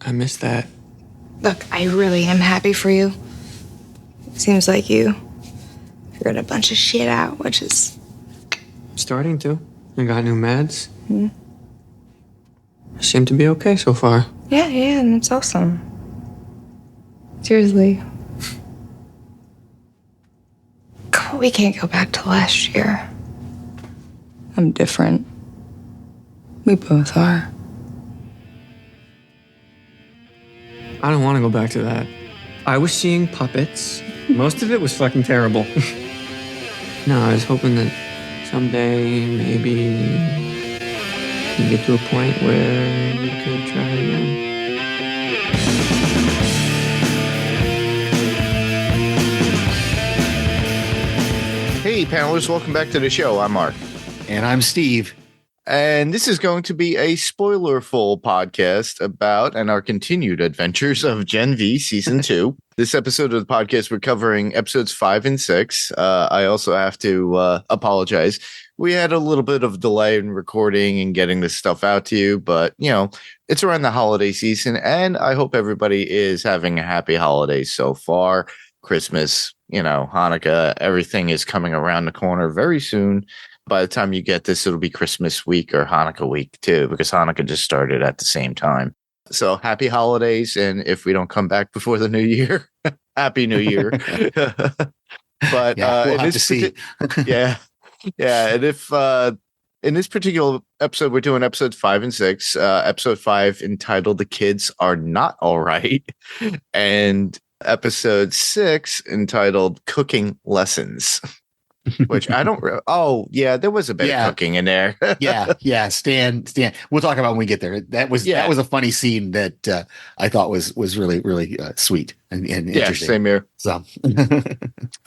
I miss that. Look, I really am happy for you. Seems like you figured a bunch of shit out, which is... Starting to. I got new meds. I seem to be okay so far. Yeah, and it's awesome. Seriously. We can't go back to last year. I'm different. We both are. I don't want to go back to that. I was seeing puppets. Most of it was fucking terrible. No, I was hoping that someday maybe you get to a point where you could try again. Hey, panelists, welcome back to the show. I'm Mark. And I'm Steve. And this is going to be a spoiler-full podcast about and our continued adventures of Gen V Season 2. This episode of the podcast, we're covering episodes 5 and 6. I also have to apologize. We had a little bit of delay in recording and getting this stuff out to you, but, you know, it's around the holiday season, and I hope everybody is having a happy holiday so far. Christmas, you know, Hanukkah, everything is coming around the corner very soon. By the time you get this, it'll be Christmas week or Hanukkah week too, because Hanukkah just started at the same time. So happy holidays. And if we don't come back before the new year, happy new year. But we'll have to see. Yeah. And if in this particular episode, we're doing episodes 5 and 6, episode 5 entitled The Kids Are Not All Right. And episode 6 entitled Cooking Lessons. Which I don't. Oh, yeah, there was a bit of cooking in there. yeah. Stan. We'll talk about when we get there. That was a funny scene that I thought was really really sweet and interesting. Same here. So,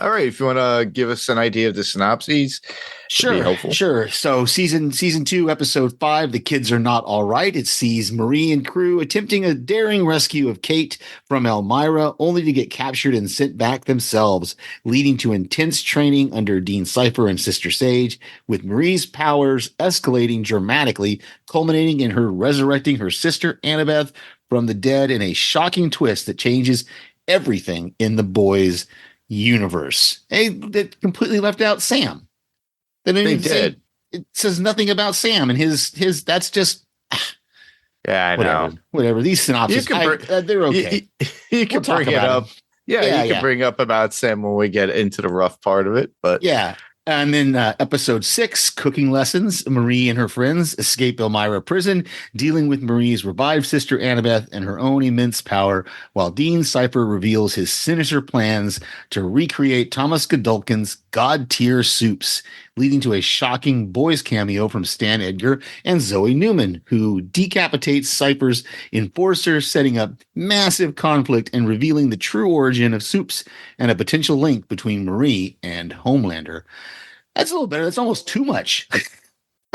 all right, if you want to give us an idea of the synopses, sure. So, season 2, episode 5, The Kids Are Not All Right. It sees Marie and crew attempting a daring rescue of Kate from Elmira, only to get captured and sent back themselves, leading to intense training under Dean Cypher and Sister Sage, with Marie's powers escalating dramatically, culminating in her resurrecting her sister Annabeth from the dead in a shocking twist that changes everything in the boys' universe. That completely left out Sam. They did. It says nothing about Sam and his. That's just. Yeah, I know. Whatever. These synopses, they're okay. You can bring it up. You can bring up about Sam when we get into the rough part of it. But yeah. And then episode 6, Cooking Lessons. Marie and her friends escape Elmira prison, dealing with Marie's revived sister Annabeth and her own immense power, while Dean Cypher reveals his sinister plans to recreate Thomas Godolkin's God-tier soups, leading to a shocking boys cameo from Stan Edgar and Zoe Newman, who decapitates Cypher's enforcer, setting up massive conflict and revealing the true origin of soups and a potential link between Marie and Homelander. That's a little better. That's almost too much.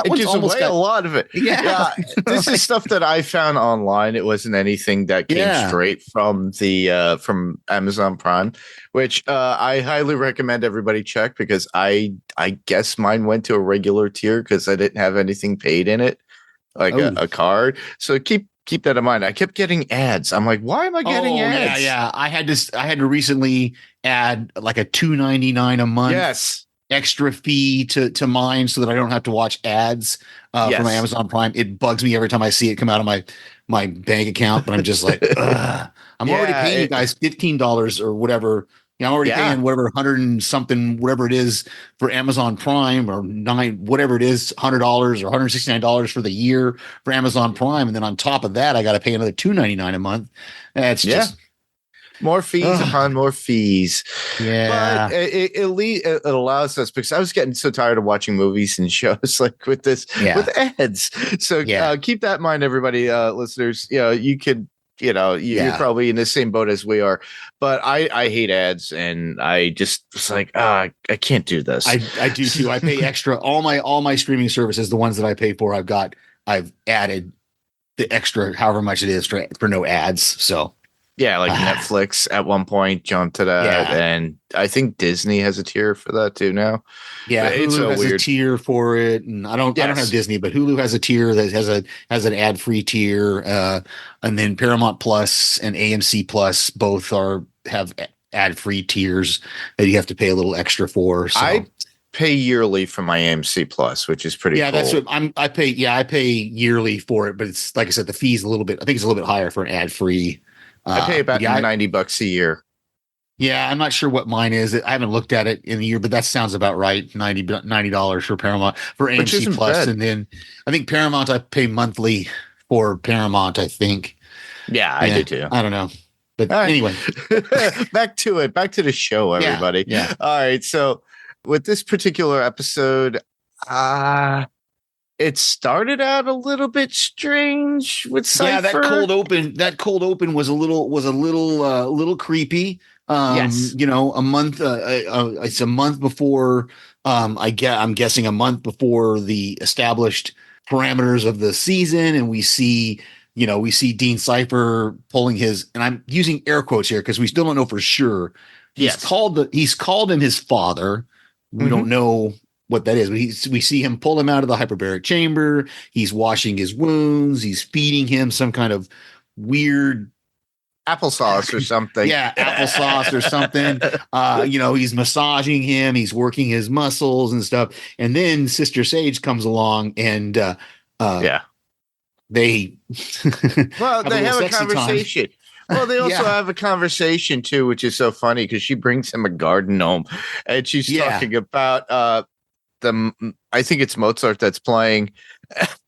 It gives away a lot of it. Yeah. This is stuff that I found online. It wasn't anything that came straight from the from Amazon Prime, which I highly recommend everybody check, because I guess mine went to a regular tier because I didn't have anything paid in it, like a card. So keep that in mind. I kept getting ads. I'm like, why am I getting ads? Yeah. I had to recently add like a $2.99 a month. Extra fee to mine so that I don't have to watch ads from Amazon Prime. It bugs me every time I see it come out of my bank account, but I'm just like, I'm already paying you guys $15 or whatever. You know, I'm already paying whatever 100 and something, whatever it is for Amazon Prime, or whatever it is, $100 or $169 for the year for Amazon Prime. And then on top of that, I got to pay another $2.99 a month. That's just more fees upon more fees. Yeah. But it allows us, because I was getting so tired of watching movies and shows like with with ads. So keep that in mind, everybody, listeners. You know, you could, you're probably in the same boat as we are, but I hate ads, and I just was like, I can't do this. I do too. I pay extra. All my streaming services, the ones that I pay for, I've added the extra, however much it is for no ads. So Yeah, like Netflix at one point jumped to that, Yeah. and I think Disney has a tier for that too now. Yeah, But it's Hulu so has a weird. tier for it, and I don't have Yes. Disney, but Hulu has a tier that has an ad free tier, and then Paramount Plus and AMC Plus both have ad free tiers that you have to pay a little extra for. So I pay yearly for my AMC Plus, which is pretty yeah, cool. that's what I pay. Yeah, I pay yearly for it, but it's like I said, the fee's a little bit. I think it's a little bit higher for an ad free. I pay about yeah, $90 a year. yeah, I'm not sure what mine is. I haven't looked at it in a year, but that sounds about right. $90 for Paramount for Which AMC isn't Plus, bad. and then I think Paramount I pay monthly for Paramount. I think. Yeah, I do too. I don't know, but All right. anyway, back to it. Back to the show, everybody. Yeah. All right. So with this particular episode, it started out a little bit strange with Cypher. Yeah, that cold open was a little creepy. Yes. A month it's a month before I'm guessing a month before the established parameters of the season, and we see Dean Cypher pulling his, and I'm using air quotes here because we still don't know for sure. He's called him his father. We don't know what that is. We see him pull him out of the hyperbaric chamber. He's washing his wounds. He's feeding him some kind of weird applesauce or something. Yeah, applesauce or something. He's massaging him. He's working his muscles and stuff. And then Sister Sage comes along and they they have a conversation. Well, they also have a conversation too, which is so funny because she brings him a garden gnome, and she's talking about I think it's Mozart that's playing.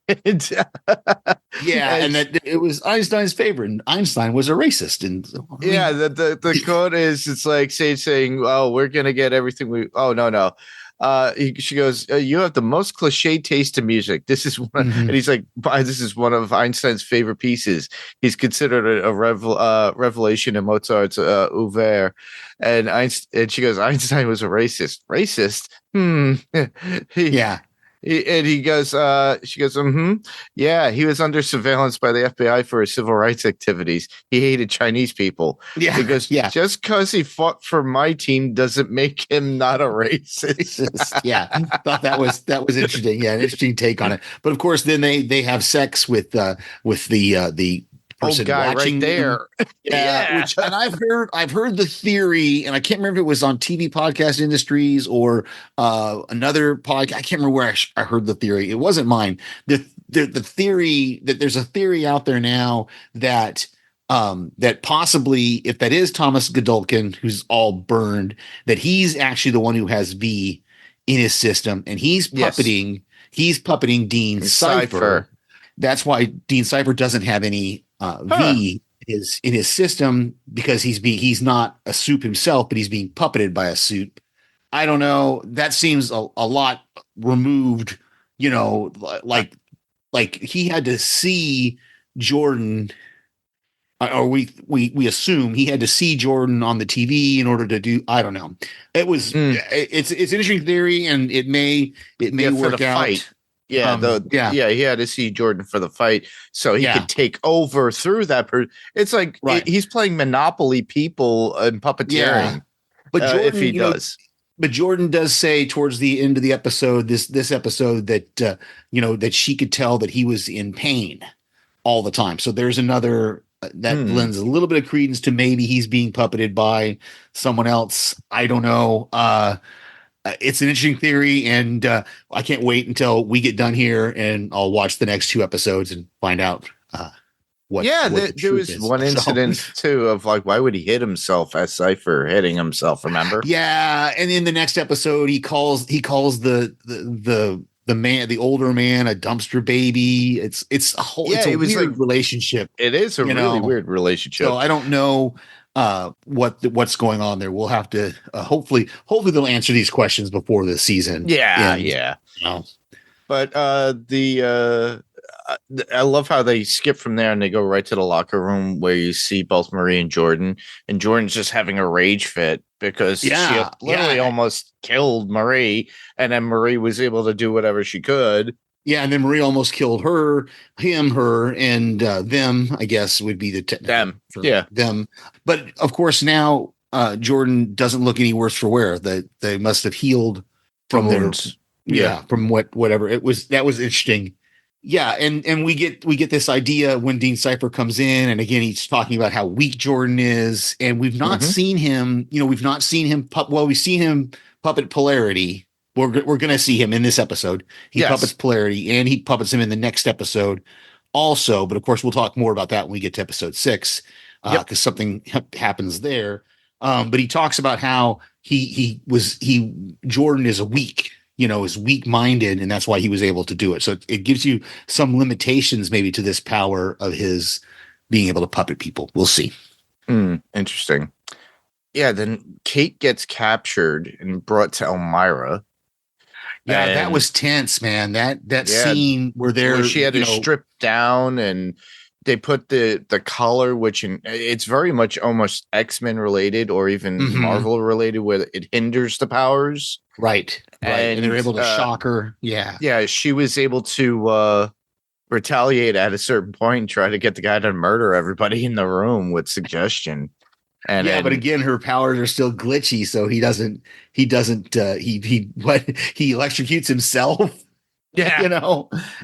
And that it was Einstein's favorite, and Einstein was a racist. And the quote is, it's like saying, "Oh, we're gonna get everything we." Oh no. She goes, "You have the most cliche taste in music. This is one," and he's like, "This is one of Einstein's favorite pieces. He's considered a revelation in Mozart's Ouvert." And she goes, "Einstein was a racist. Racist? He goes, she goes, yeah, he was under surveillance by the FBI for his civil rights activities. He hated Chinese people." Yeah. He goes, just because he fought for my team doesn't make him not a racist. Yeah. I thought that was interesting. Yeah. An interesting take on it. But of course, then they have sex with the person guy watching right there. And I've heard the theory, and I can't remember if it was on TV Podcast Industries or another podcast. I can't remember where I heard the theory. It wasn't mine. The theory that there's a theory out there now that that possibly, if that is Thomas Godolkin, who's all burned, that he's actually the one who has V in his system, and he's puppeting Dean Cypher. That's why Dean Cypher doesn't have any V in his system, because he's not a soup himself, but he's being puppeted by a soup. I don't know. That seems a lot removed, like he had to see Jordan, or we assume he had to see Jordan on the TV in order to do. I don't know. It was it's an interesting theory, and it may work out. Fight. He had to see Jordan for the fight so he could take over through that. It's like he's playing Monopoly people and puppeteering. But Jordan, if he does. But Jordan does say towards the end of the episode, this episode, that that she could tell that he was in pain all the time. So there's another that lends a little bit of credence to maybe he's being puppeted by someone else. I don't know. It's an interesting theory, and I can't wait until we get done here, and I'll watch the next 2 episodes and find out what. There was one incident too of like, why would he hit himself as Cypher hitting himself? Remember? Yeah, and in the next episode, he calls the man, the older man, a dumpster baby. It's a weird relationship. It is a really weird relationship. So I don't know what's going on there. We'll have to hopefully they'll answer these questions before the season. But I love how they skip from there and they go right to the locker room where you see both Marie and Jordan's just having a rage fit because she literally almost killed Marie, and then Marie was able to do whatever she could. Yeah, and then Marie almost killed her, and them, I guess, would be the technical for them. But of course, now Jordan doesn't look any worse for wear. They must have healed from The their wounds. from whatever it was. That was interesting. Yeah, and we get this idea when Dean Cipher comes in, and again he's talking about how weak Jordan is, and we've not seen him. We've not seen him. We've seen him puppet polarity. We're going to see him in this episode. He puppets polarity, and he puppets him in the next episode also. But of course, we'll talk more about that when we get to episode 6, because something happens there. But he talks about how Jordan is is weak-minded, and that's why he was able to do it. So it gives you some limitations maybe to this power of his being able to puppet people. We'll see. Interesting. Yeah, then Kate gets captured and brought to Elmira. Yeah, that was tense, man. That scene where she had to strip down, and they put the collar, which it's very much almost X-Men related or even Marvel related, where it hinders the powers. Right. And they're able to shock her. Yeah. Yeah, she was able to retaliate at a certain point and try to get the guy to murder everybody in the room with suggestion. But again, her powers are still glitchy, so he electrocutes himself. Yeah.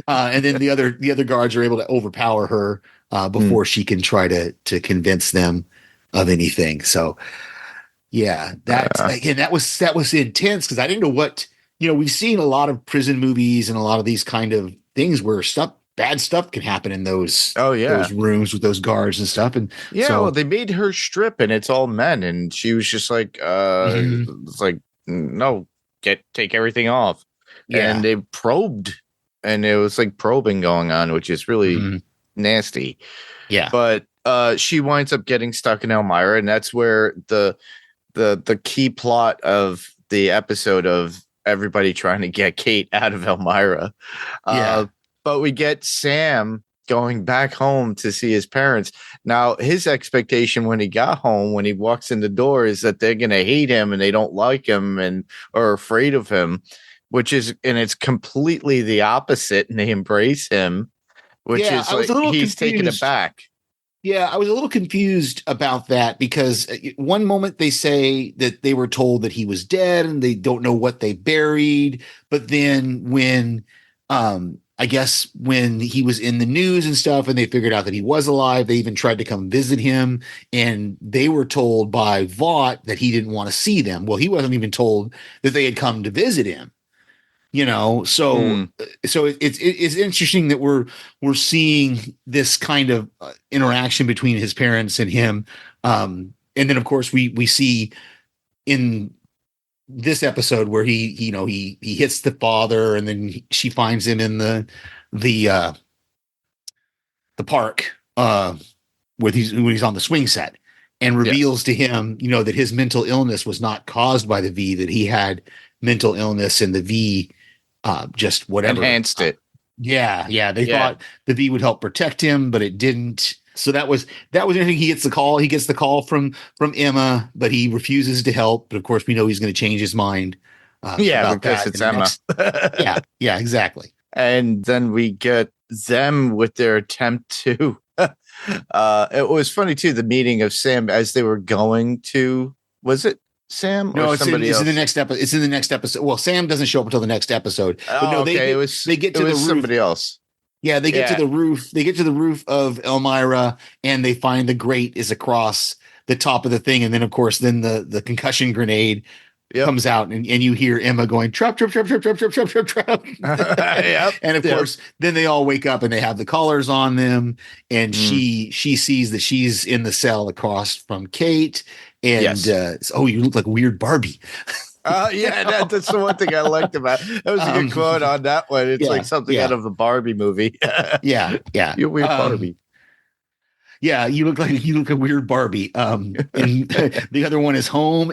And then the other guards are able to overpower her before she can try to convince them of anything. So yeah, that was intense, because I didn't know what, we've seen a lot of prison movies and a lot of these kind of things where bad stuff can happen in those rooms with those guards and stuff. And well, they made her strip, and it's all men, and she was just like, it's like, no, take everything off. And they probed, and it was like probing going on, which is really nasty. Yeah. But she winds up getting stuck in Elmira, and that's where the key plot of the episode of everybody trying to get Kate out of Elmira. But we get Sam going back home to see his parents. Now, his expectation when he got home, when he walks in the door, is that they're going to hate him and they don't like him and are afraid of him, and it's completely the opposite. And they embrace him, which is like he's taking it back. Yeah, I was a little confused about that, because one moment they say that they were told that he was dead and they don't know what they buried. But then when, I guess when he was in the news and stuff and they figured out that he was alive, they even tried to come visit him, and they were told by Vought that he didn't want to see them. Well, he wasn't even told that they had come to visit him. So it's interesting that we're seeing this kind of interaction between his parents and him. And then of course we see in this episode where he hits the father, and then she finds him in the park when he's on the swing set, and reveals to him, that his mental illness was not caused by the V, that he had mental illness, and the V just whatever enhanced it. They thought the V would help protect him, but it didn't. So that was interesting. He gets the call from Emma, but he refuses to help. But of course, we know he's going to change his mind. Because it's Emma. Yeah, exactly. And then we get them with their attempt to. It was funny too. The meeting of Sam as they were going to. Was it Sam? No, or somebody else? In the next episode. It's in the next episode. Well, Sam doesn't show up until the next episode. But no, they get to the roof. Somebody else. Yeah, they get to the roof. They get to the roof of Elmira, and they find the grate is across the top of the thing. And then, of course, the concussion grenade comes out, and you hear Emma going, trap, trap, trap, trap, trap, trap, trap, trap, trap. And of course, then they all wake up and they have the collars on them. And she sees that she's in the cell across from Kate. And you look like a weird Barbie. That's the one thing I liked about it. That was a good quote on that one. It's like something out of the Barbie movie. Yeah. You're weird Barbie. Yeah, you look like a weird Barbie. And the other one is home.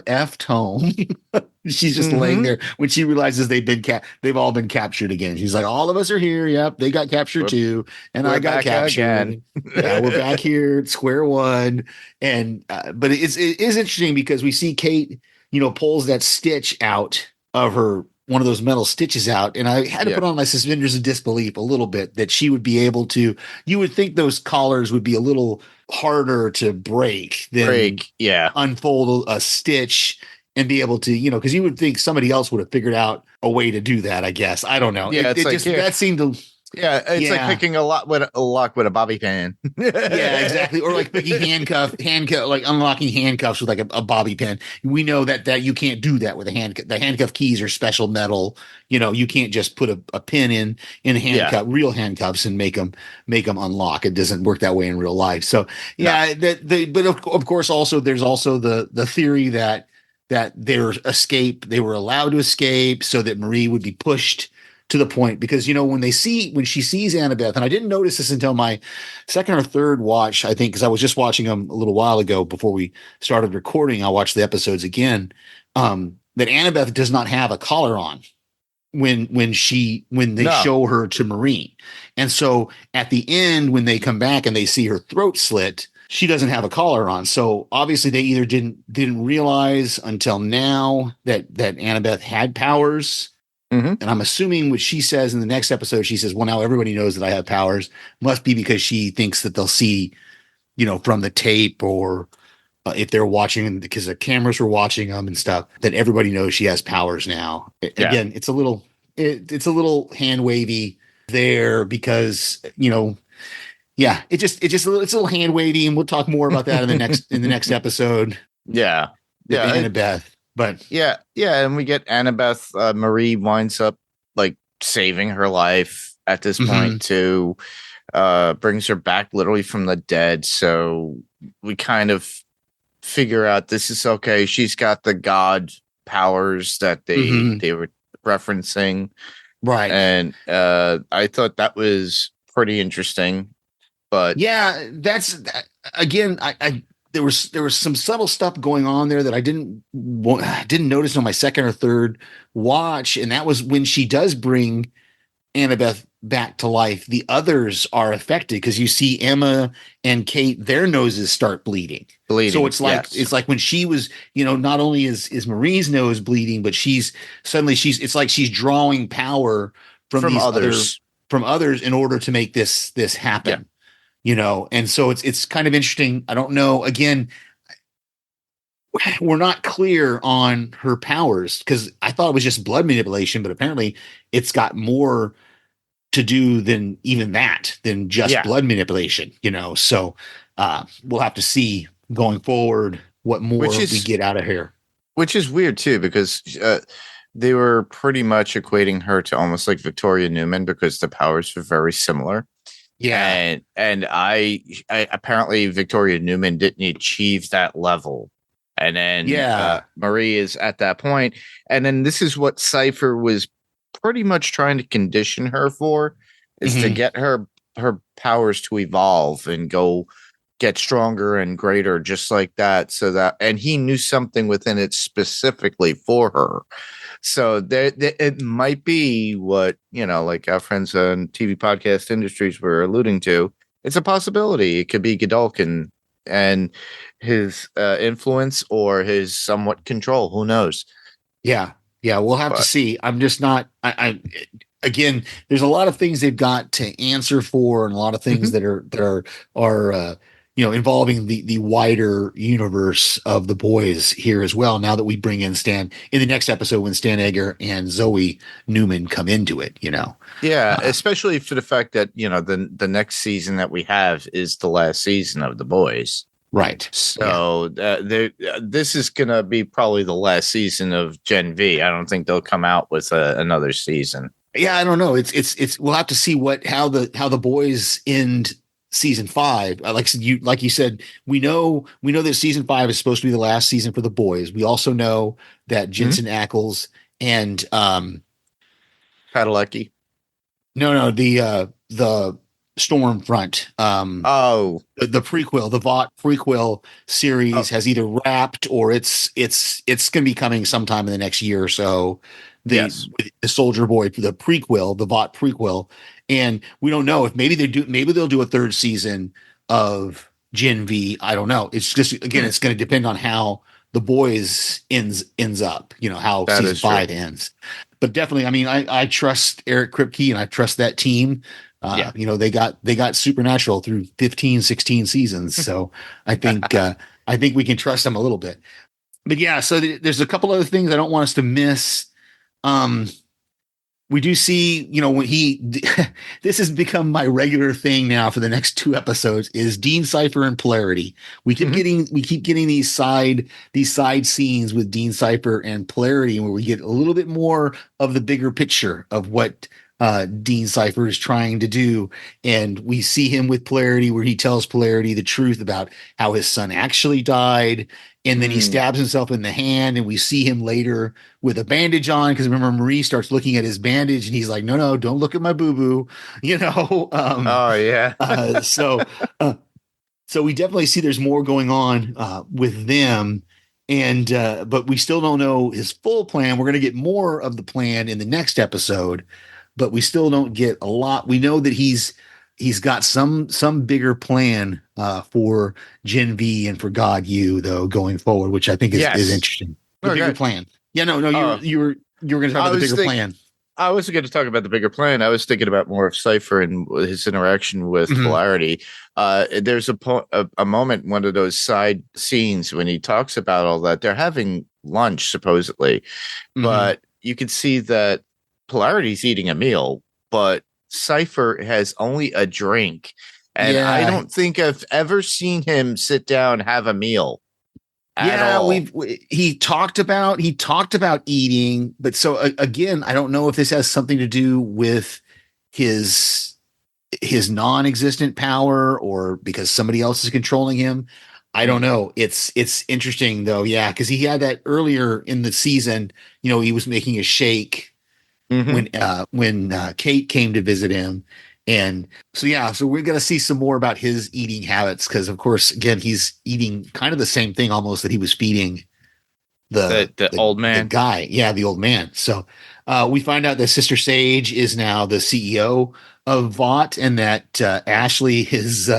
She's just laying there when she realizes they've all been captured again. She's like, all of us are here. Yep, they got captured too, and I got captured. We're back here at square one. And but it is interesting because we see Kate, pulls that stitch out of her one of those metal stitches out, and I had to put on my suspenders of disbelief a little bit that she would be able to. You would think those collars would be a little harder to break than unfold a stitch and be able to, because you would think somebody else would have figured out a way to do that. I guess I don't know. Yeah, that seemed to. Yeah, it's like picking a lock with a bobby pin. Yeah, exactly. Or like picking like unlocking handcuffs with like a bobby pin. We know that you can't do that with a handcuff. The handcuff keys are special metal. You can't just put a pin in real handcuffs and make them unlock. It doesn't work that way in real life. So yeah, but of course also there's also the theory that they were allowed to escape so that Marie would be pushed to the point, because when she sees Annabeth, and I didn't notice this until my second or third watch, I think, because I was just watching them a little while ago before we started recording. I watched the episodes again. That Annabeth does not have a collar on when they show her to Marie, and so at the end when they come back and they see her throat slit, she doesn't have a collar on. So obviously they either didn't realize until now that Annabeth had powers. Mm-hmm. And I'm assuming what she says in the next episode, she says, well, now everybody knows that I have powers. Must be because she thinks that they'll see, from the tape, or if they're watching, because the cameras were watching them and stuff, that everybody knows she has powers now. Again, it's a little hand wavy there because, it's a little hand wavy, and we'll talk more about that in the next episode. Yeah. Annabeth. But and we get Annabeth. Marie winds up like saving her life at this point to brings her back literally from the dead. So we kind of figure out this is okay. She's got the god powers that they were referencing, right? And I thought that was pretty interesting. But yeah, that's again, there was some subtle stuff going on there that I didn't notice on my second or third watch, and that was when she does bring Annabeth back to life. The others are affected because you see Emma and Kate; their noses start bleeding. So it's like when she was, not only is Marie's nose bleeding, but it's like she's drawing power from others in order to make this happen. Yeah. And so it's kind of interesting. I don't know. Again, we're not clear on her powers because I thought it was just blood manipulation, but apparently it's got more to do than just blood manipulation, So we'll have to see going forward what more we get out of here. Which is weird too, because they were pretty much equating her to almost like Victoria Newman because the powers were very similar. Yeah, and I apparently Victoria Newman didn't achieve that level, and then Marie is at that point, and then this is what Cypher was pretty much trying to condition her for, is to get her powers to evolve and go get stronger and greater, just like that. And he knew something within it specifically for her. So it might be what, like our friends on TV podcast industries were alluding to. It's a possibility. It could be Godolkin and his influence or his somewhat control. Who knows? Yeah. We'll have to see. I'm just not. Again, there's a lot of things they've got to answer for, and a lot of things that are involving the wider universe of the boys here as well. Now that we bring in Stan in the next episode, when Stan Edgar and Zoe Newman come into it, especially for the fact that, the next season that we have is the last season of the boys. Right. So this is going to be probably the last season of Gen V. I don't think they'll come out with another season. Yeah. I don't know. It's we'll have to see how the boys end season 5. Like you said, we know that season 5 is supposed to be the last season for the boys. We also know that Jensen Ackles and Padalecki. No, the Stormfront. The prequel, the Vought prequel series has either wrapped or it's going to be coming sometime in the next year or so. The Soldier Boy, the prequel, the Vought prequel. And we don't know if maybe they'll do a third season of Gen V. I don't know. It's just, again, it's going to depend on how the boys ends up, how that season 5 ends. but definitely, I mean, I trust Eric Kripke and I trust that team. You know, they got Supernatural through 15, 16 seasons. So I think, I think we can trust them a little bit. But yeah, so there's a couple other things I don't want us to miss. We do see, you know, when this has become my regular thing now for the next 2 episodes is Dean Cypher and Polarity. We keep getting these side scenes with Dean Cypher and Polarity, where we get a little bit more of the bigger picture of what Dean Cypher is trying to do. And we see him with Polarity, where he tells Polarity the truth about how his son actually died. And then he stabs himself in the hand, and we see him later with a bandage on. Because remember, Marie starts looking at his bandage, and he's like, "No, don't look at my boo boo," you know. Oh yeah. So we definitely see there's more going on with them, and but we still don't know his full plan. We're going to get more of the plan in the next episode, but we still don't get a lot. We know that he's got some bigger plan for Gen V and for God U though going forward, which I think is interesting. The bigger plan. Yeah, no, you were going to talk about the bigger plan. I was going to talk about the bigger plan. I was thinking about more of Cypher and his interaction with Polarity. There's a moment, one of those side scenes when he talks about all that. They're having lunch supposedly, but you can see that Polarity's eating a meal, but Cypher has only a drink, and I don't think I've ever seen him sit down have a meal. At all. He talked about eating, but so again, I don't know if this has something to do with his non-existent power or because somebody else is controlling him. I don't know. It's interesting though, because he had that earlier in the season. You know, he was making a shake when Kate came to visit him. And so we're going to see some more about his eating habits. Cause of course, again, he's eating kind of the same thing almost that he was feeding the old man guy. Yeah. The old man. So, we find out that Sister Sage is now the CEO of Vought and that, Ashley is,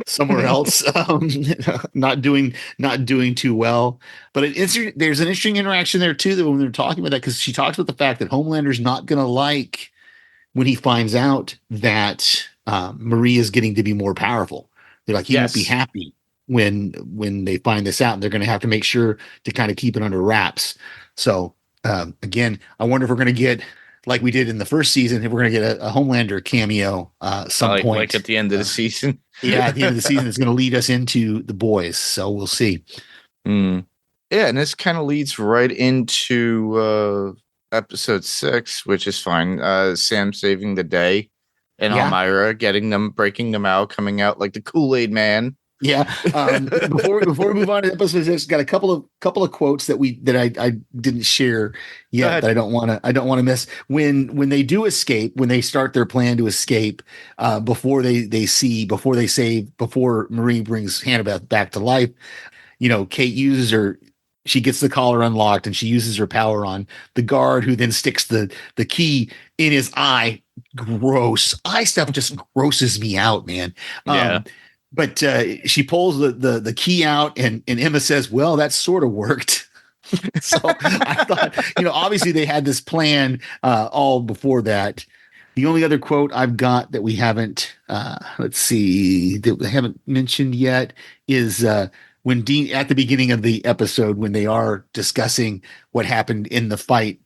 somewhere else, not doing too well. But there's an interesting interaction there too, that when they're talking about that, because she talks about the fact that Homelander's not going to like when he finds out that Marie is getting to be more powerful. They're like, he won't be happy when they find this out, and they're going to have to make sure to kind of keep it under wraps. So again, I wonder if we're going to get, like we did in the first season, if we're going to get a Homelander cameo some point. Like at the end of the season. At the end of the season, it's going to lead us into the boys. So we'll see. Yeah, and this kind of leads right into episode 6, which is fine. Sam saving the day and Elmira breaking them out, coming out like the Kool-Aid man. Before we move on to episode 6, got a couple of quotes that I didn't share yet that I don't want to miss. When they do escape, when they start their plan to escape, before Marie brings Hannibeth back to life, you know, Kate she gets the collar unlocked and she uses her power on the guard, who then sticks the key in his eye. Gross. Eye stuff just grosses me out, man. But she pulls the key out and Emma says, well, that sort of worked. So I thought, you know, obviously they had this plan all before that. The only other quote I've got that we haven't, that we haven't mentioned yet is when Dean, at the beginning of the episode, when they are discussing what happened in the fight,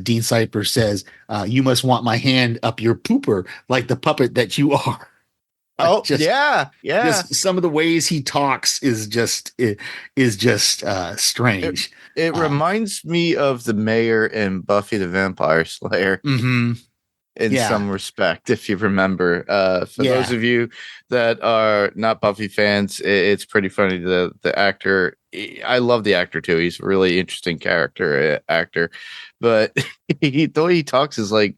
Dean Cypher says, you must want my hand up your pooper like the puppet that you are. Just some of the ways he talks is just strange. It reminds me of the mayor in Buffy the Vampire Slayer. In some respect, if you remember. For those of you that are not Buffy fans, it's pretty funny. The actor, I love the actor too. He's a really interesting actor, but the way he talks is like,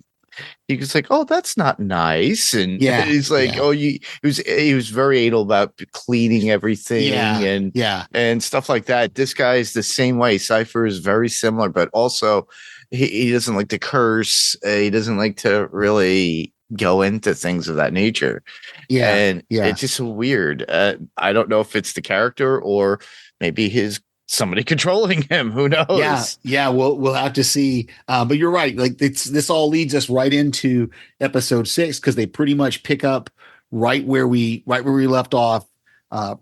he was like, "Oh, that's not nice," and he's like, "Oh, he was very anal about cleaning everything and stuff like that." This guy is the same way. Cypher is very similar, but also he doesn't like to curse. He doesn't like to really go into things of that nature. It's just weird. I don't know if it's the character or maybe his somebody controlling him. Who knows? Yeah, we'll have to see. But you're right. Like this all leads us right into episode 6 because they pretty much pick up right where we left off,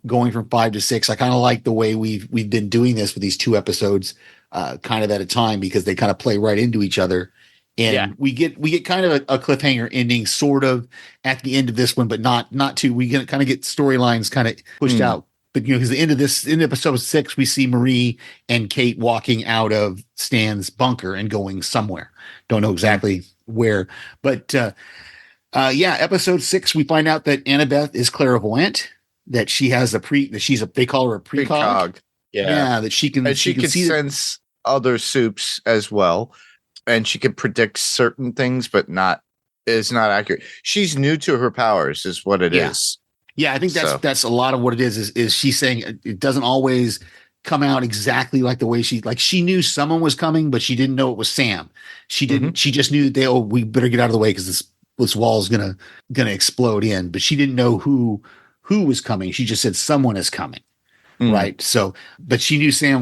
going from 5 to 6. I kind of like the way we've been doing this with these 2 episodes, kind of at a time, because they kind of play right into each other. And we get kind of a cliffhanger ending, sort of, at the end of this one, but not too. We kind of get storylines kind of pushed out. But because the end of episode 6, we see Marie and Kate walking out of Stan's bunker and going somewhere. Don't know exactly where, but episode 6, we find out that Annabeth is clairvoyant, that she has they call her a precog. Yeah, that she can sense other soups as well, and she can predict certain things, but is not accurate. She's new to her powers, is what it is. Yeah, I think that's a lot of what it is she's saying it doesn't always come out exactly like the way she knew someone was coming, but she didn't know it was Sam. She didn't. She just knew we better get out of the way because this wall is gonna explode in. But she didn't know who was coming. She just said someone is coming, right? So, but she knew she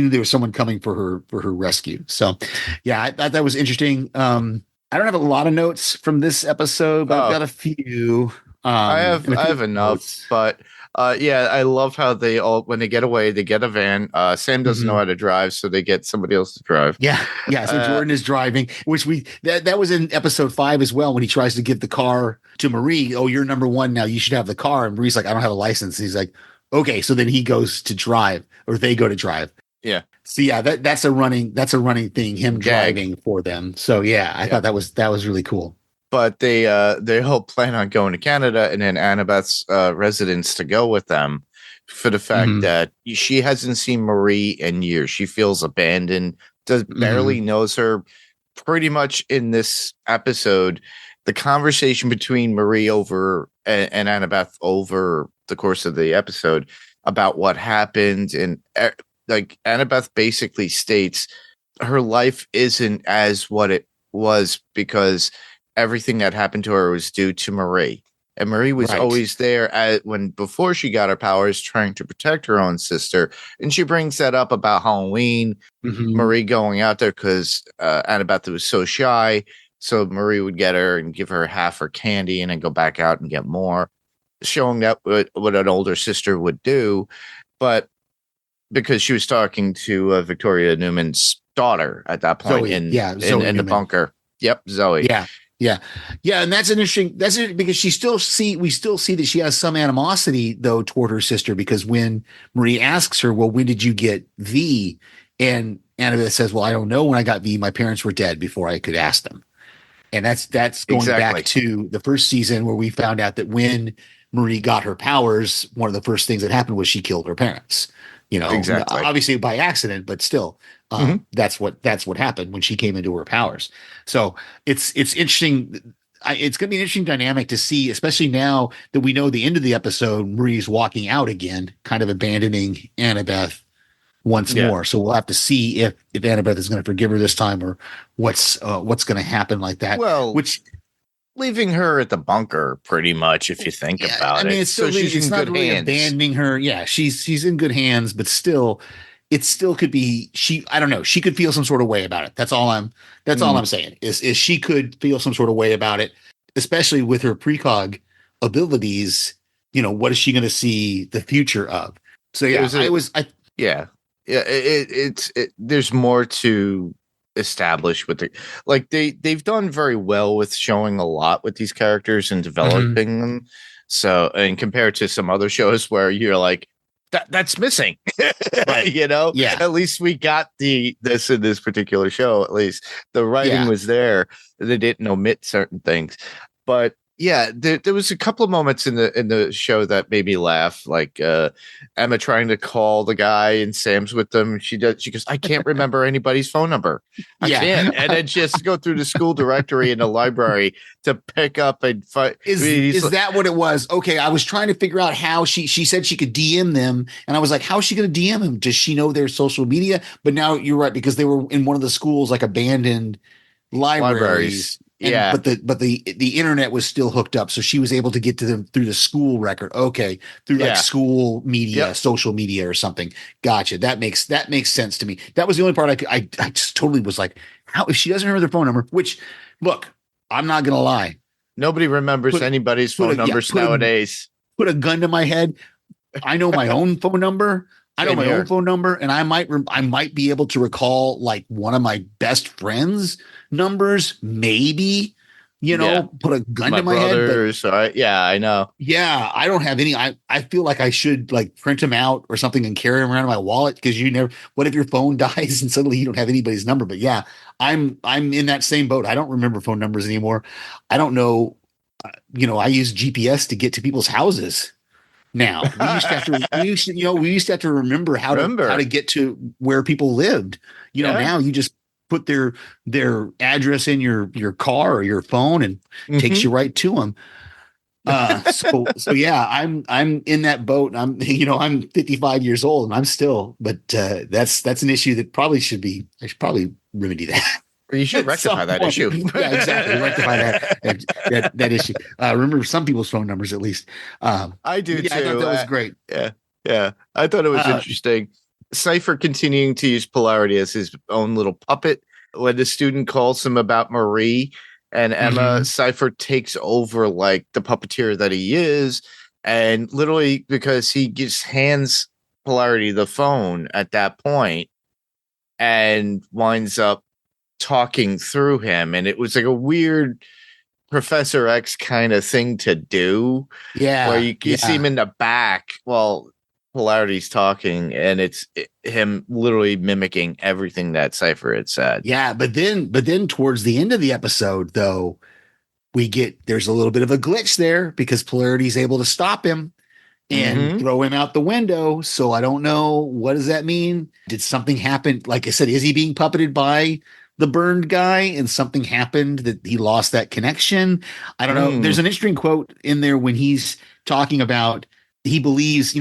knew there was someone coming for her rescue. So, yeah, I thought that was interesting. I don't have a lot of notes from this episode, but I've got a few. I have enough, notes. But I love how they all, when they get away, they get a van. Sam doesn't know how to drive, so they get somebody else to drive. Yeah. So Jordan is driving, which that was in episode 5 as well, when he tries to give the car to Marie. Oh, you're number 1 now. You should have the car. And Marie's like, I don't have a license. And he's like, okay. So then he goes to drive, or they go to drive. Yeah. So yeah, that's a running thing. Him driving for them. So yeah, I thought that was really cool. But they all plan on going to Canada, and then Annabeth's residence to go with them, for the fact that she hasn't seen Marie in years. She feels abandoned, barely knows her. Pretty much in this episode, the conversation between Marie and Annabeth over the course of the episode about what happened, and like Annabeth basically states her life isn't as what it was because everything that happened to her was due to Marie. And Marie was always there before she got her powers, trying to protect her own sister. And she brings that up about Halloween, Marie going out there because Annabeth was so shy. So Marie would get her and give her half her candy and then go back out and get more, showing that what an older sister would do. But because she was talking to Victoria Newman's daughter at that point in the bunker. Yep, Zoe. Yeah. And that's interesting because we still see that she has some animosity though toward her sister, because when Marie asks her, well, when did you get V? And Annabeth says, well, I don't know when I got V. My parents were dead before I could ask them. And that's going back to the first season, where we found out that when Marie got her powers, one of the first things that happened was she killed her parents, obviously by accident, but still. That's what happened when she came into her powers. So it's interesting. It's going to be an interesting dynamic to see, especially now that we know the end of the episode. Marie's walking out again, kind of abandoning Annabeth once more. So we'll have to see if Annabeth is going to forgive her this time, or what's going to happen like that. Well, leaving her at the bunker, pretty much, if you think about it. I mean, it's still, it's not really abandoning her. Yeah, she's in good hands, but still. It still could be I don't know. She could feel some sort of way about it. That's all I'm saying is she could feel some sort of way about it, especially with her precog abilities. What is she going to see the future of? So yeah, there's more to establish with they've done very well with showing a lot with these characters and developing them. So, and compared to some other shows where you're like, that's missing, at least we got this in this particular show. At least the writing was there. They didn't omit certain things, but there was a couple of moments in the show that made me laugh, like Emma trying to call the guy and Sam's with them. She goes, I can't remember anybody's phone number. I can't. And then she has to go through the school directory in the library to pick up and find. Is that what it was? Okay, I was trying to figure out how she said she could DM them, and I was like, how is she going to DM him? Does she know their social media? But now you're right, because they were in one of the schools, like abandoned libraries. Yeah. But the internet was still hooked up, so she was able to get to them through the school record. Okay, through like school media, social media or something. Gotcha. That makes sense to me. That was the only part I just totally was like, how if she doesn't remember their phone number? Which, look, I'm not gonna lie. Nobody remembers anybody's phone numbers nowadays. Put a gun to my head. I know my own phone number. Own phone number, and I might be able to recall like one of my best friends' numbers, maybe. Put a gun to my head. But, I know. Yeah, I don't have any. I feel like I should like print them out or something and carry them around in my wallet because you never. What if your phone dies and suddenly you don't have anybody's number? But yeah, I'm in that same boat. I don't remember phone numbers anymore. I don't know. I use GPS to get to people's houses. Now we used to have to remember how to get to where people lived. Now you just put their address in your car or your phone and takes you right to them. So yeah, I'm in that boat. I'm 55 years old and I'm still, but that's an issue that I should probably remedy that. Or you should rectify that issue. Yeah, exactly. Rectify that issue. Remember some people's phone numbers at least. I do too. I thought that was great. Yeah. I thought it was interesting. Cypher continuing to use polarity as his own little puppet. When the student calls him about Marie and Emma, Cypher takes over like the puppeteer that he is, and literally because he just hands polarity the phone at that point and winds up talking through him, and it was like a weird Professor X kind of thing to do. Yeah, where you see him in the back while polarity's talking, and it's him literally mimicking everything that Cypher had said. Yeah, but then towards the end of the episode, though, there's a little bit of a glitch there because polarity's able to stop him and throw him out the window. So I don't know, what does that mean? Did something happen? Like I said, is he being puppeted by the burned guy and something happened that he lost that connection? I don't know. There's an interesting quote in there when he's talking about he believes,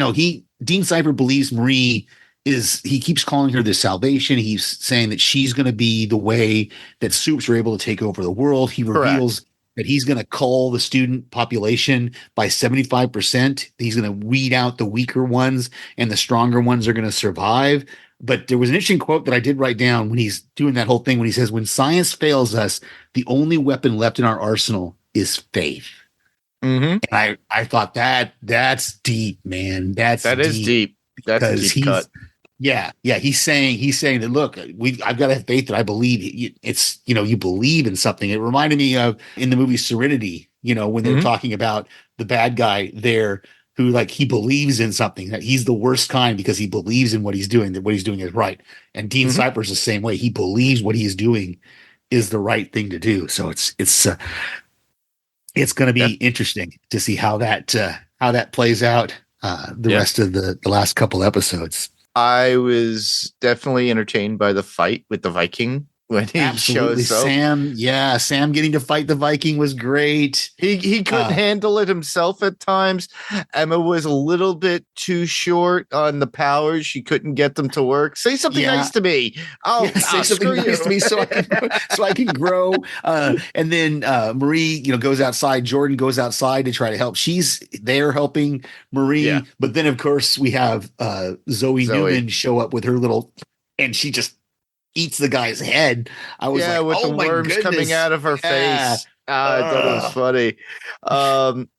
Dean Cypher believes Marie he keeps calling her the salvation. He's saying that she's going to be the way that Supes are able to take over the world. He reveals that he's going to cull the student population by 75%. He's going to weed out the weaker ones and the stronger ones are going to survive. But there was an interesting quote that I did write down when he's doing that whole thing, when he says, when science fails us, the only weapon left in our arsenal is faith. And I thought that's deep, man. That is deep. That's a deep cut. Yeah. He's saying that, look, I've got to have faith that I believe it's, you believe in something. It reminded me of in the movie Serenity, when they're talking about the bad guy there who like he believes in something, that he's the worst kind because he believes in what he's doing, that what he's doing is right. And Dean Cypher's the same way. He believes what he is doing is the right thing to do. So it's going to be interesting to see how that plays out the rest of the last couple episodes. I was definitely entertained by the fight with the Viking when he shows up. Sam getting to fight the Viking was great. He couldn't handle it himself at times. Emma was a little bit too short on the powers. She couldn't get them to work. Say something nice to me. Say something nice to me so I can grow. And then Marie, goes outside. Jordan goes outside to try to help. She's there helping Marie. But then, of course, we have Zoe Newman show up with her little, and she just eats the guy's head. I was like, with the worms coming out of her face. I thought it was funny.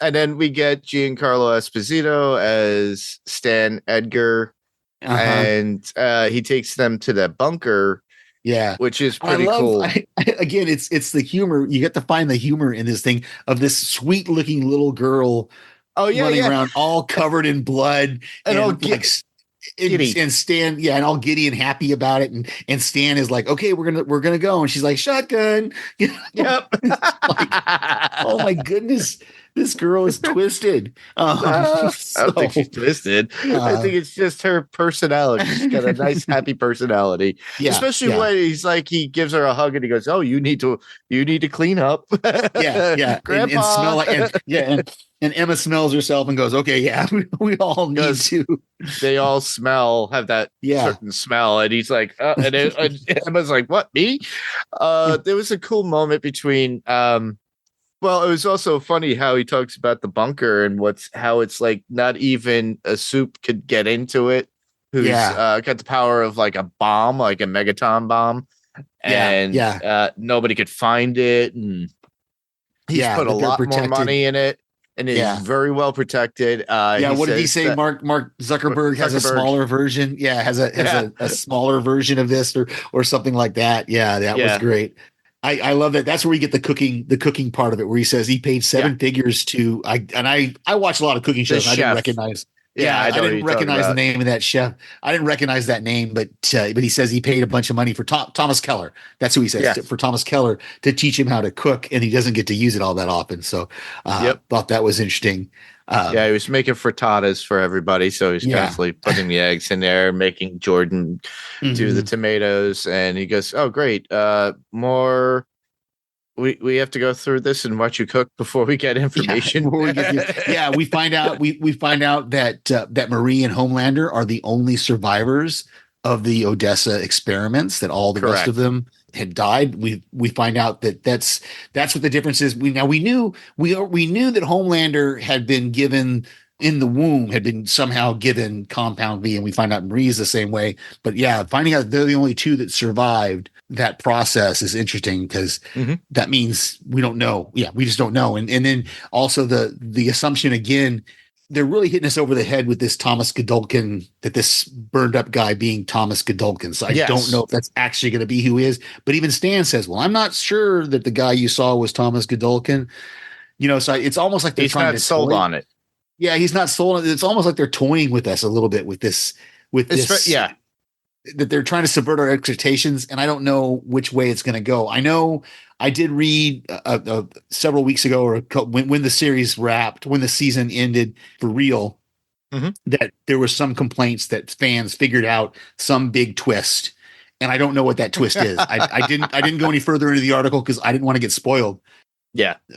And then we get Giancarlo Esposito as Stan Edgar, and he takes them to the bunker. Yeah, which is pretty cool. Again, it's the humor. You get to find the humor in this thing of this sweet looking little girl. Running around all covered in blood and all and Stan, and all giddy and happy about it, and Stan is like, okay, we're gonna go, and she's like, shotgun. Like, oh my goodness, This girl is twisted. I don't think she's twisted. I think it's just her personality. She's got a nice, happy personality. Yeah, Especially yeah. when he's like, he gives her a hug and he goes, "Oh, you need to clean up." Yeah. Grandpa. And smell like, and Emma smells herself and goes, okay, yeah, we all need to. They all have that certain smell, and he's like, and Emma's like, "What, me?" There was a cool moment between. Well, it was also funny how he talks about the bunker and how it's like not even a soup could get into it. Who's got the power of like a bomb, like a megaton bomb, and nobody could find it, and he's put a lot more money in it, and it's very well protected. What did he say? Mark Zuckerberg has a smaller version. Yeah, has a smaller version of this or something like that. Yeah, that was great. I love that. That's where we get the cooking part of it, where he says he paid seven figures to. I watch a lot of cooking shows. I didn't recognize. I didn't recognize the name of that chef. I didn't recognize that name, but he says he paid a bunch of money for Thomas Keller. That's who he says for Thomas Keller to teach him how to cook, and he doesn't get to use it all that often. So, thought that was interesting. He was making frittatas for everybody, so he's constantly putting the eggs in there, making Jordan do the tomatoes, and he goes, "Oh, great! More. We have to go through this and watch you cook before we get information." We find out that Marie and Homelander are the only survivors of the Odessa experiments. That all the rest of them had died. We find out that's what the difference is. We knew that Homelander had been given in the womb, had been somehow given compound V, and we find out Marie's the same way. But finding out they're the only two that survived that process is interesting, because that means we don't know. Yeah, we just don't know. And then also the assumption again, they're really hitting us over the head with this Thomas Godolkin, that this burned up guy being Thomas Godolkin. So I don't know if that's actually going to be who he is. But even Stan says, well, I'm not sure that the guy you saw was Thomas Godolkin. So it's almost like they're trying to sold on it. Yeah, he's not sold on it. It's almost like they're toying with us a little bit with this. That they're trying to subvert our expectations, and I don't know which way it's going to go. I know I did read several weeks ago, or when the series wrapped, when the season ended for real, that there were some complaints that fans figured out some big twist, and I don't know what that twist is. I didn't go any further into the article because I didn't want to get spoiled.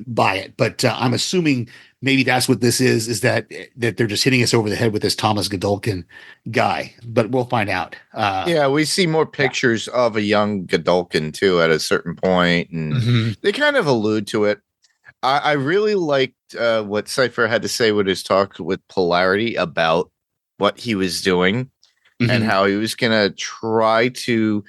By it, but I'm assuming maybe that's what this is that they're just hitting us over the head with this Thomas Godolkin guy, but we'll find out. We see more pictures of a young Godolkin too at a certain point, and they kind of allude to it. I really liked what Cypher had to say with his talk with Polarity about what he was doing and how he was going to try to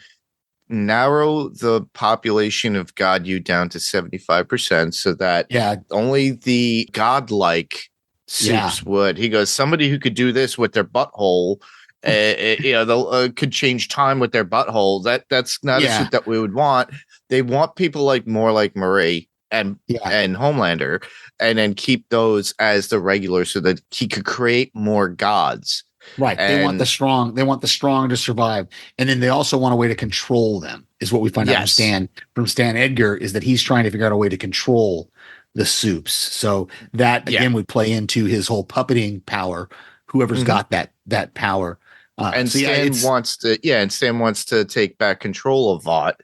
narrow the population of God U down to 75%, so that only the godlike soups would. He goes, somebody who could do this with their butthole, they could change time with their butthole. That's not a soup that we would want. They want people more like Marie and Homelander, and then keep those as the regular, so that he could create more gods. Right. They want the strong. They want the strong to survive. And then they also want a way to control them, is what we find out from Stan Edgar, is that he's trying to figure out a way to control the soups. So that again would play into his whole puppeting power, whoever's got that power. And Stan wants to take back control of Vought.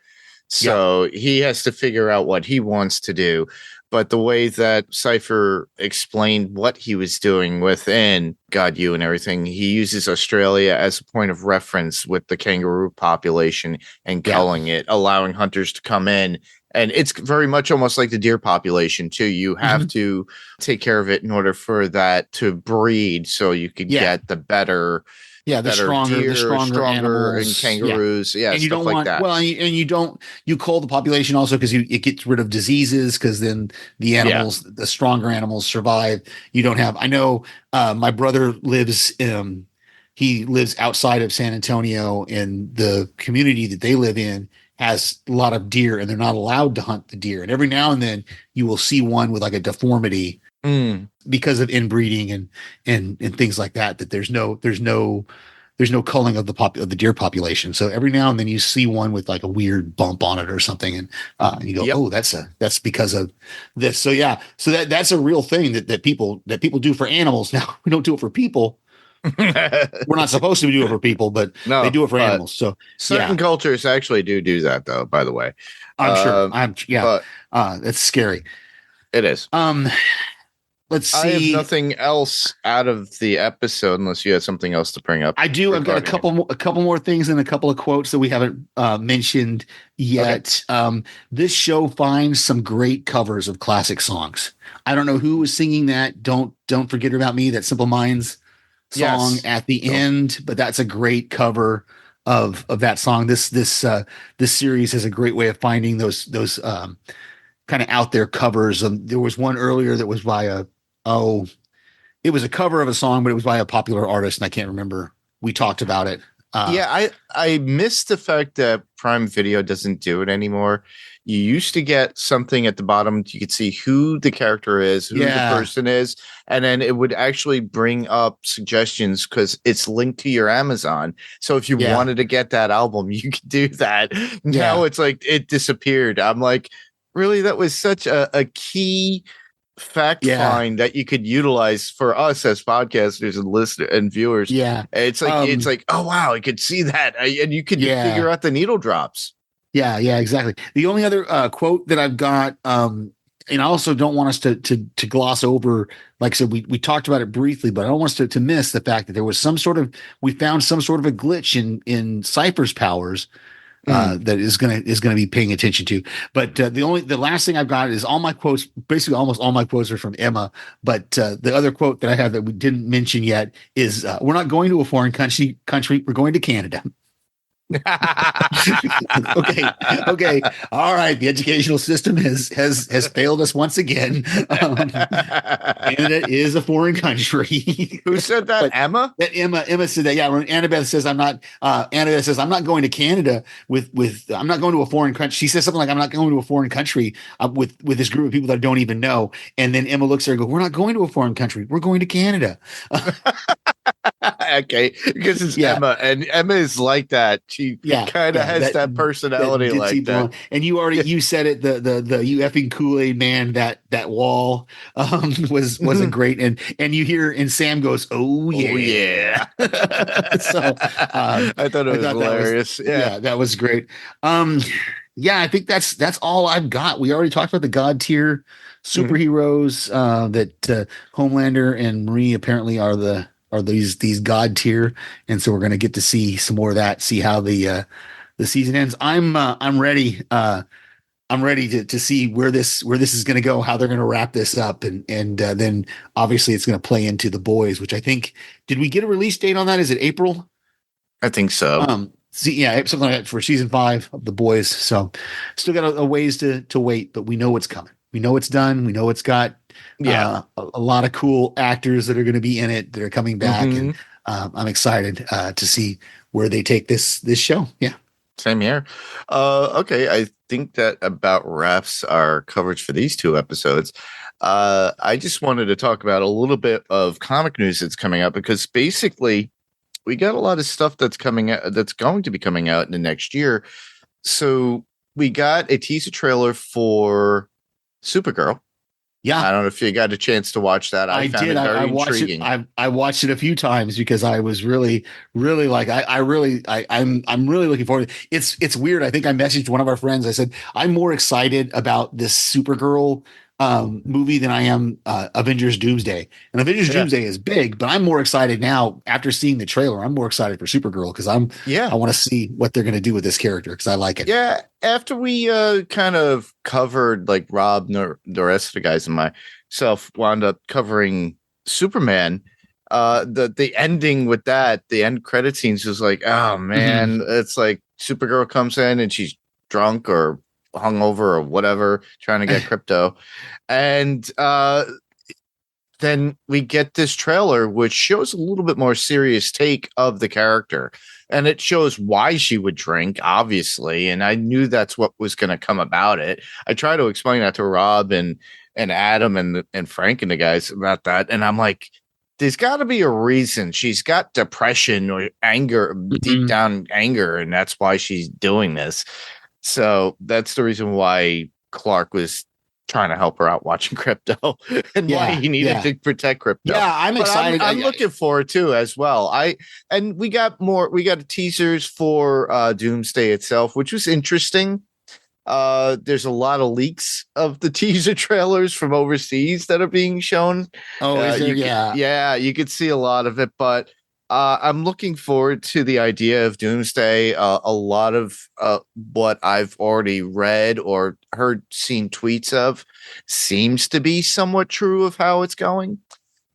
So he has to figure out what he wants to do. But the way that Cypher explained what he was doing within God U and everything, he uses Australia as a point of reference with the kangaroo population and culling it, allowing hunters to come in. And it's very much almost like the deer population, too. You have to take care of it in order for that to breed, so you could get the better... the stronger animals, and kangaroos, and you don't want that. Well, and you cull the population also because it gets rid of diseases, because then the animals, the stronger animals, survive. You don't have. I know my brother lives. He lives outside of San Antonio, and the community that they live in has a lot of deer, and they're not allowed to hunt the deer. And every now and then you will see one with like a deformity. Because of inbreeding and things like that, there's no culling of of the deer population. So every now and then you see one with like a weird bump on it or something, and you go, Yep. oh, that's because of this. So yeah, so that's a real thing that people do for animals. Now we don't do it for people. We're not supposed to do it for people, but they No, do it for but animals. So certain yeah, cultures actually do that, though. By the way, I'm sure. Yeah, but that's scary. it is. Let's I have see. nothing else out of the episode unless you had something else to bring up. I do. I've got a regarding it. couple more things and a couple of quotes that we haven't mentioned yet. This show finds some great covers of classic songs. I don't know who was singing that. Don't forget about me. That Simple Minds song Yes. at the end, but that's a great cover of that song. This series has a great way of finding those kind of out there covers. There was one earlier that was by it was a cover of a song, but it was by a popular artist, and I can't remember. We talked about it. Yeah, I miss the fact that Prime Video doesn't do it anymore. You used to get something at the bottom. You could see who the character is, who the person is, and then it would actually bring up suggestions because it's linked to your Amazon. So if you wanted to get that album, you could do that. Now it's like it disappeared. I'm like, really? That was such a key fact find that you could utilize for us as podcasters and listeners and viewers. Yeah. It's like, oh wow, I could see that. And you could figure out the needle drops. Yeah, exactly. The only other quote that I've got, and I also don't want us to gloss over, like I said, we talked about it briefly, but I don't want us to miss the fact that there was we found some sort of a glitch in Cypher's powers. That is gonna be paying attention to. But the last thing I've got is all my quotes. Basically, almost all my quotes are from Emma. But the other quote that I have that we didn't mention yet is, "We're not going to a foreign country. We're going to Canada." Okay. All right. The educational system has failed us once again. Canada is a foreign country. Who said that? Emma? Emma said that. Yeah. When Annabeth says I'm not going to Canada with I'm not going to a foreign country. She says something like, I'm not going to a foreign country with this group of people that I don't even know. And then Emma looks at her and goes, we're not going to a foreign country. We're going to Canada. Okay, because it's Emma, and Emma is like that. She kind of has that personality like that. And you said it. The you effing Kool-Aid man. That wall was a great. And you hear and Sam goes, oh yeah. So I thought it was hilarious. That was great. I think that's all I've got. We already talked about the God tier superheroes that Homelander and Marie apparently are these God tier, and so we're going to get to see some more of that. See how the season ends. I'm ready. I'm ready to see where this is going to go, how they're going to wrap this up, and then obviously it's going to play into The Boys, which I think, did we get a release date on that? Is it April? I think so. Something like that for season 5 of The Boys. So still got a ways to wait, but we know what's coming. We know it's done. We know it's got a lot of cool actors that are going to be in it that are coming back, and I'm excited to see where they take this show. Yeah, same here. Okay, I think that about wraps our coverage for these 2 episodes. I just wanted to talk about a little bit of comic news that's coming up, because basically we got a lot of stuff that's coming out, that's going to be coming out in the next year. So we got a teaser trailer for Supergirl. Yeah, I don't know if you got a chance to watch that. I found did. it very I watched intriguing. I watched it a few times because I was really like, I'm really looking forward. It's weird. I think I messaged one of our friends. I said, I'm more excited about this Supergirl movie than I am Avengers Doomsday. And Avengers Doomsday is big, but I'm more excited now after seeing the trailer. I'm more excited for Supergirl because I want to see what they're going to do with this character, because I like it. Yeah. After we kind of covered, like Rob, the rest of the guys and myself wound up covering Superman, the ending with that, the end credit scenes was like, oh man, it's like Supergirl comes in and she's drunk or hungover or whatever, trying to get crypto, and then we get this trailer which shows a little bit more serious take of the character, and it shows why she would drink, obviously, and I knew that's what was going to come about it. I try to explain that to Rob and Adam and Frank and the guys about that, and I'm like, there's got to be a reason. She's got depression or anger, deep down anger, and that's why she's doing this. So that's the reason why Clark was trying to help her out watching Crypto, and why he needed to protect Crypto. Yeah, I'm excited. I'm looking forward to as well. We got teasers for Doomsday itself, which was interesting. There's a lot of leaks of the teaser trailers from overseas that are being shown. Oh, is there? You could see a lot of it, but I'm looking forward to the idea of Doomsday. A lot of what I've already read or seen tweets of seems to be somewhat true of how it's going.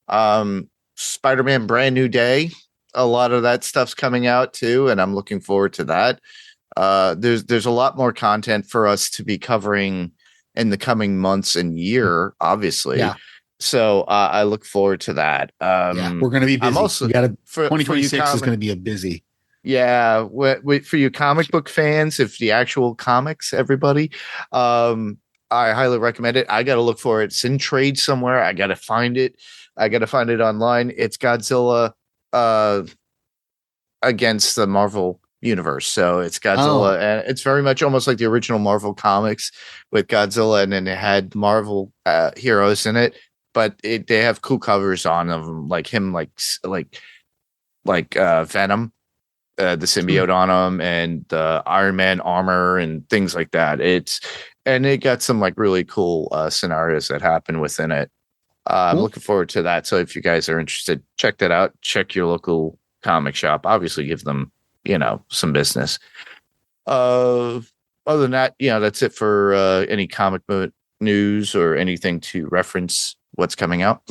Spider-Man Brand New Day, a lot of that stuff's coming out too, and I'm looking forward to that. There's a lot more content for us to be covering in the coming months and year, obviously. Yeah. So I look forward to that. We're going to be busy. I'm also 2026 is going to be a busy. Yeah, for you comic book fans, if the actual comics, everybody, I highly recommend it. I got to look for it. It's in trade somewhere. I got to find it. I got to find it online. It's Godzilla against the Marvel universe. So it's Godzilla, and it's very much almost like the original Marvel comics with Godzilla, and then it had Marvel heroes in it. But they have cool covers on them, like him, like Venom, the symbiote on him, and the Iron Man armor and things like that. It got some like really cool scenarios that happen within it. I'm looking forward to that. So if you guys are interested, check that out. Check your local comic shop. Obviously, give them some business. Other than that, that's it for any comic book news or anything to reference what's coming out.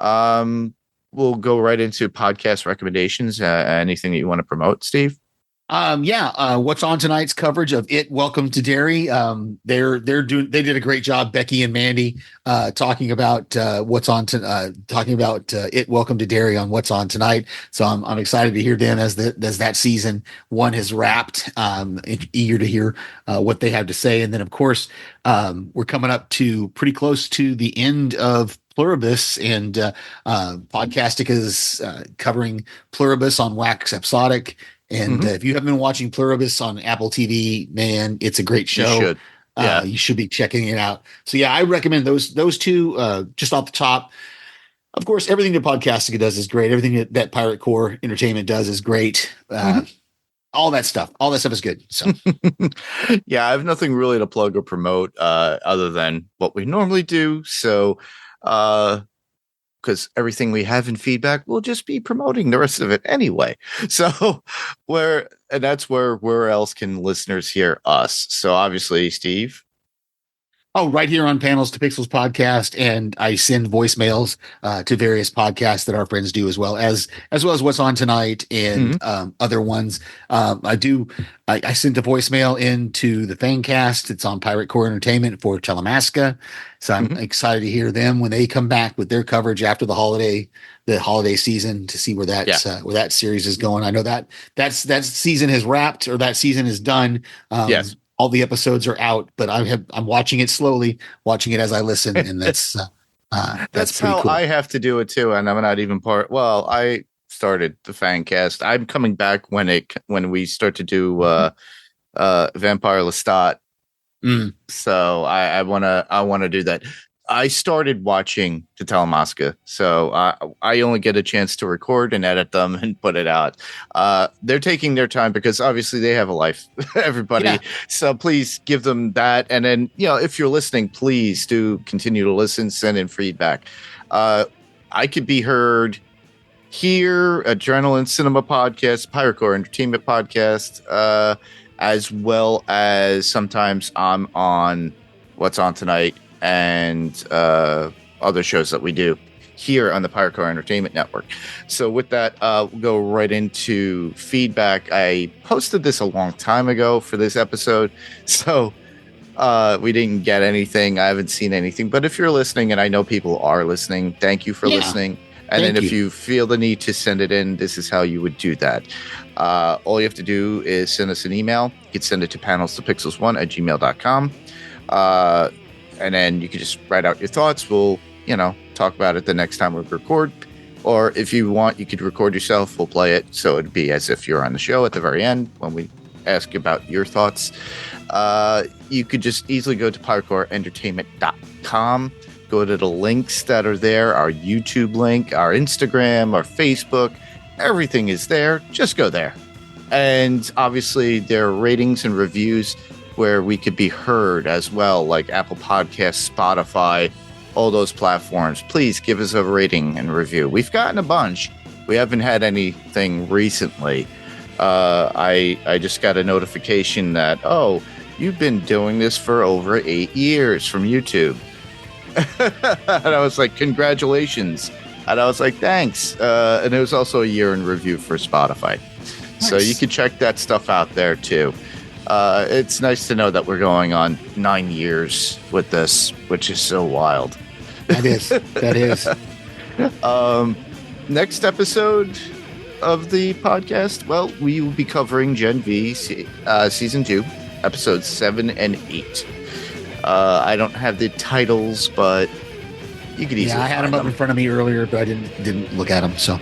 We'll go right into podcast recommendations. Anything that you want to promote, Steve? What's on tonight's coverage of It Welcome to Derry? They did a great job, Becky and Mandy, talking about what's on talking about It Welcome to Derry on what's on tonight. So I'm excited to hear them as that season one has wrapped. Eager to hear what they have to say. And then of course, we're coming up to pretty close to the end of Pluribus, and Podcastic is covering Pluribus on Wax Episodic. And if you haven't been watching Pluribus on Apple TV, man, it's a great show. You should. Yeah. You should be checking it out. So yeah, I recommend those two just off the top. Of course, everything that Podcastica does is great. Everything that Pirate Core Entertainment does is great. All that stuff is good. So yeah, I have nothing really to plug or promote other than what we normally do. So because everything we have in feedback, we'll just be promoting the rest of it anyway. So where else can listeners hear us? So obviously, Steve. Oh, right here on Panels to Pixels podcast, and I send voicemails to various podcasts that our friends do, as well as what's on tonight and other ones. I sent a voicemail into the Fangcast. It's on Pirate Core Entertainment for Telemasca, so I'm excited to hear them when they come back with their coverage after the holiday season to see where that series is going. I know that season has wrapped, or that season is done. Yes. All the episodes are out, but I'm watching it slowly, watching it as I listen, and that's how cool. I have to do it too, and I'm not even part. Well, I started the Fangcast. I'm coming back when we start to do Vampire Lestat. So I wanna do that. I started watching the Telemasca, so I only get a chance to record and edit them and put it out. They're taking their time because obviously they have a life, everybody. Yeah. So please give them that. And then, if you're listening, please do continue to listen, send in feedback. I could be heard here, Adrenaline Cinema Podcast, Pirate Core Entertainment Podcast, as well as sometimes I'm on What's On Tonight and other shows that we do here on the Pirate Core Entertainment Network. So with that, we'll go right into feedback. I posted this a long time ago for this episode, so we didn't get anything. I haven't seen anything, but if you're listening, and I know people are listening, thank you for listening. And then if you feel the need to send it in, this is how you would do that. All you have to do is send us an email. You can send it to panelstopixels1@gmail.com. And then you can just write out your thoughts. We'll, talk about it the next time we record. Or if you want, you could record yourself. We'll play it. So it'd be as if you're on the show at the very end when we ask you about your thoughts. You could just easily go to ParkourEntertainment.com. Go to the links that are there, our YouTube link, our Instagram, our Facebook. Everything is there. Just go there. And obviously, there are ratings and reviews where we could be heard as well, like Apple Podcasts, Spotify, all those platforms. Please give us a rating and review. We've gotten a bunch. We haven't had anything recently. I just got a notification that, oh, you've been doing this for over 8 years from YouTube. And I was like, congratulations. And I was like, thanks. And it was also a year in review for Spotify. Nice. So you can check that stuff out there too. It's nice to know that we're going on 9 years with this, which is so wild. That is. Next episode of the podcast, well, we will be covering Gen V Season 2, Episodes 7 and 8. I don't have the titles, but you could easily I had them up in front of me earlier, but I didn't look at them, so.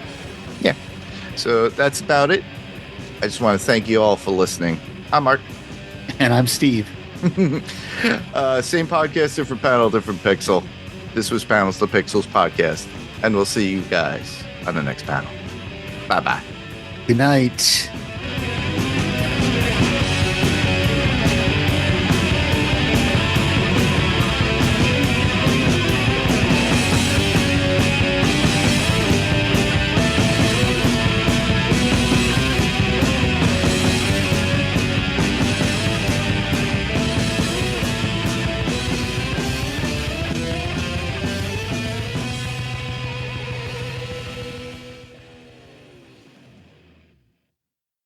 Yeah. So that's about it. I just want to thank you all for listening. I'm Mark. And I'm Steve. Same podcast, different panel, different pixel. This was Panels to Pixels podcast. And we'll see you guys on the next panel. Bye-bye. Good night.